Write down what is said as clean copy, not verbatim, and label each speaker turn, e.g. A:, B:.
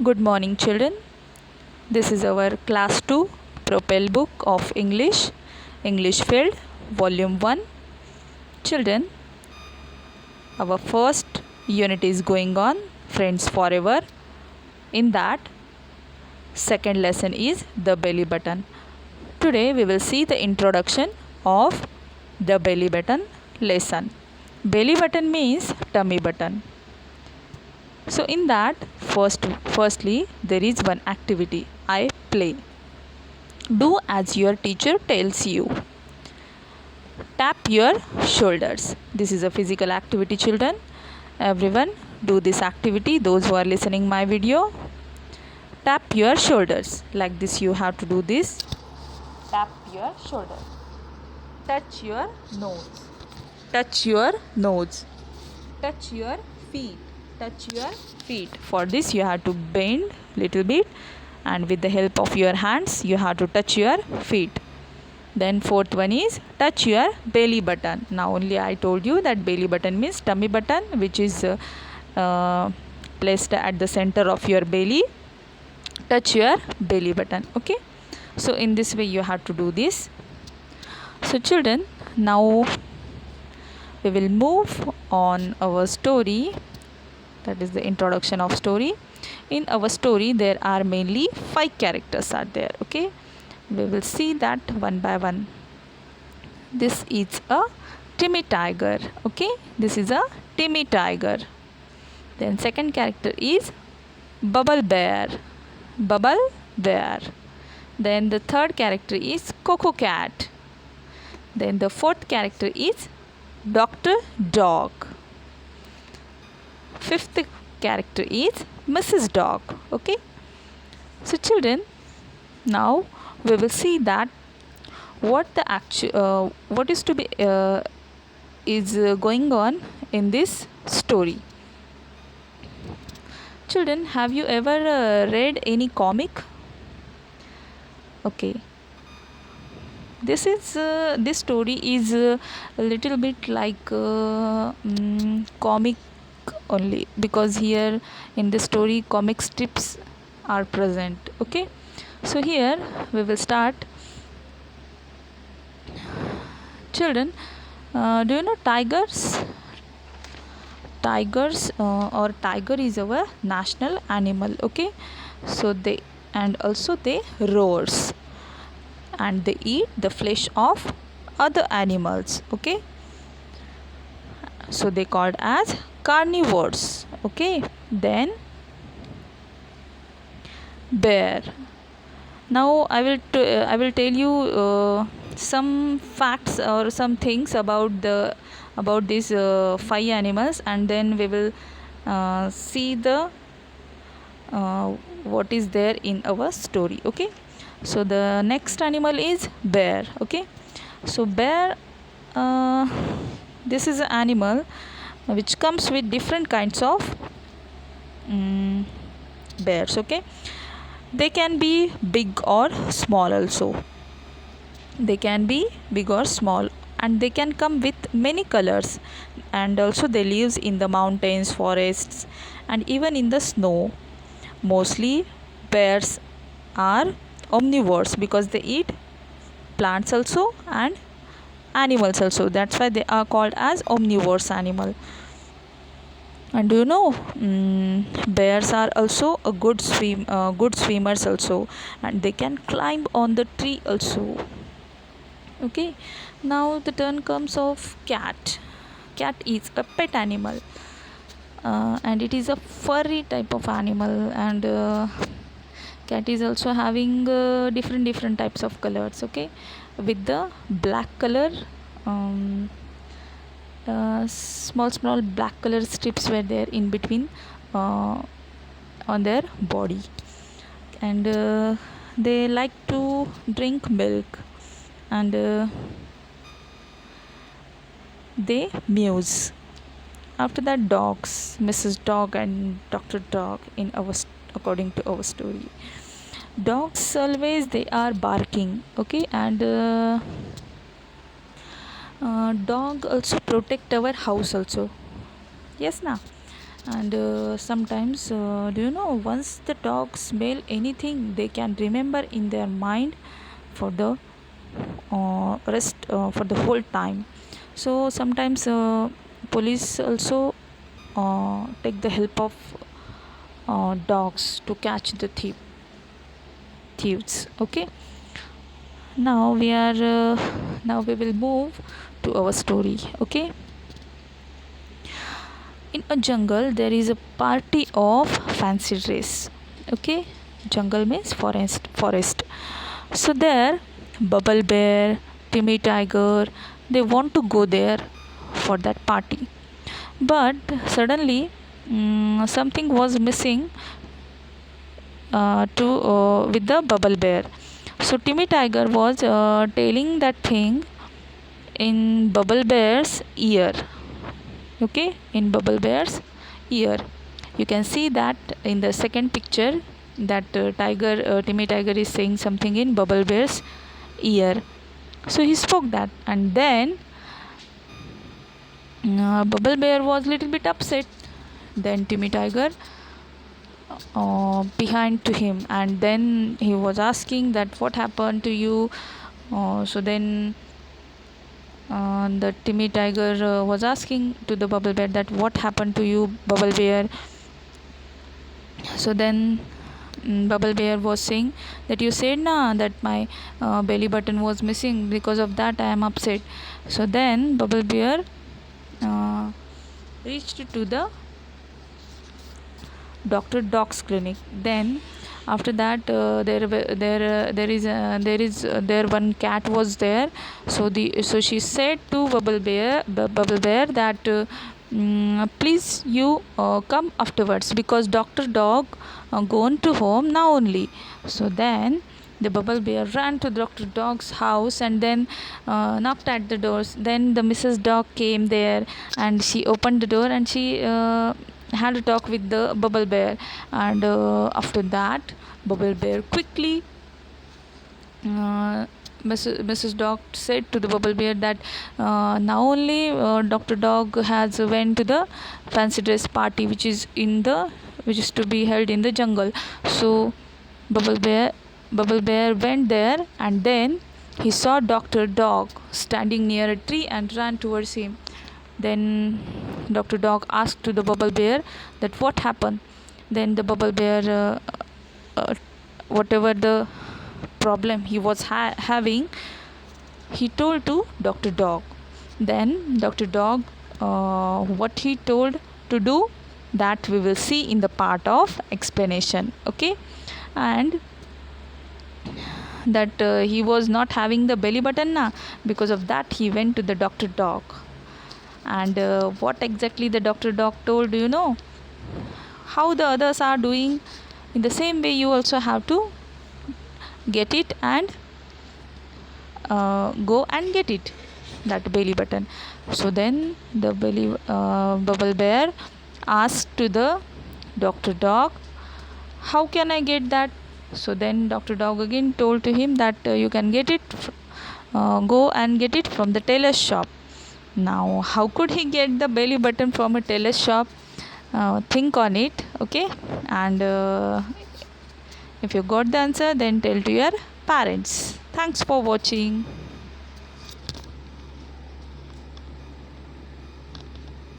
A: Good morning, children. This is our Class 2 Propel Book of English, English Field, Volume 1. Children, our first unit is going on, Friends Forever. In that, second lesson is the belly button. Today, we will see the introduction of the belly button lesson. Belly button means tummy button. So in that, firstly, there is one activity, I play. Do as your teacher tells you. Tap your shoulders. This is a physical activity, children. Everyone do this activity. Those who are listening my video, tap your shoulders. Like this you have to do this. Tap your shoulder. Touch your nose. Touch your nose. Touch your feet. Touch your feet. For this you have to bend little bit, and with the help of your hands you have to touch your feet. Then fourth one is touch your belly button. Now only I told you that belly button means tummy button, which is placed at the center of your belly. Touch your belly button. Okay, so in this way you have to do this. So children, now we will move on our story. That is the introduction of story. In our story there are mainly 5 characters are there. Okay, we will see that one by one. This is a Timmy tiger. Okay, this is a Timmy tiger. Then second character is Bubble bear. Bubble bear. Then the third character is Coco cat. Then the fourth character is Dr. Dog. Fifth character is Mrs. Dog. Okay, so children, now we will see that what is to be going on in this story. Children, have you ever read any comic? Okay, this story is a little bit like comic only, because here in this story comic strips are present. Okay, so here we will start. Children, do you know tigers? Or tiger is our national animal. Okay, so they roars, and they eat the flesh of other animals. Okay, so they called as carnivores. Okay, then bear. Now I will tell you some facts or some things about these 5 animals, and then we will see the what is there in our story. Okay, so the next animal is bear. Okay, so bear, this is an animal which comes with different kinds of bears. Okay, they can be big or small also. They can be big or small, and they can come with many colors, and also they lives in the mountains, forests, and even in the snow. Mostly bears are omnivores because they eat plants also and animals also. That's why they are called as omnivores animal. And do you know, bears are also a good swimmers also, and they can climb on the tree also. Okay, now the turn comes of cat. Cat is a pet animal, and it is a furry type of animal, and cat is also having different types of colors. Okay, with the black color, small black color strips were there in between on their body, and they like to drink milk, and they mews. After that, dogs, Mrs. Dog and Dr. Dog, in our according to our story. Dogs always they are barking. Okay, and dog also protect our house also. Yes, na. And sometimes, do you know, once the dog smell anything, they can remember in their mind for the rest for the whole time. So sometimes police also take the help of dogs to catch the thieves. Okay, now we will move to our story. Okay, in a jungle there is a party of fancy dress. Okay, jungle means forest. So there, Bubble Bear, Timmy Tiger, they want to go there for that party. But suddenly, something was missing to with the Bubble Bear. So Timmy Tiger was telling that thing in Bubble Bear's ear. Okay, in Bubble Bear's ear. You can see that in the second picture that Timmy Tiger is saying something in Bubble Bear's ear. So he spoke that, and then Bubble Bear was little bit upset. Then Timmy Tiger behind to him, and then he was asking that what happened to you. So then the Timmy Tiger was asking to the Bubble Bear that what happened to you, Bubble Bear. So then Bubble Bear was saying that you said na that my belly button was missing, because of that I am upset. So then Bubble Bear reached to the Dr. Dog's clinic. Then after that there one cat was there. So she said to Bubble Bear that please you come afterwards, because Dr. Dog gone to home now only. So then the Bubble Bear ran to Dr. Dog's house and then knocked at the doors. Then the Mrs. Dog came there and she opened the door and she had a talk with the Bubble Bear. And after that, Bubble Bear quickly Mrs. Dog said to the Bubble Bear that now only Dr. Dog has went to the fancy dress party which is to be held in the jungle. So Bubble Bear went there, and then he saw Dr. Dog standing near a tree and ran towards him. Then Dr. Dog asked to the Bubble Bear that what happened. Then the Bubble Bear, whatever the problem he was having, he told to Dr. Dog. Then Dr. Dog, what he told to do, that we will see in the part of explanation. Okay, and that he was not having the belly button na, because of that he went to the Dr. Dog. And what exactly the Dr. Dog told, do you know? How the others are doing, in the same way you also have to get it and go and get it, that belly button. So then the Bubble Bear asked to the Dr. Dog, how can I get that? So then Dr. Dog again told to him that you can get it, go and get it from the tailor's shop. Now how could he get the belly button from a tailor's shop? Think on it. Okay, and if you got the answer, then tell to your parents. Thanks for watching.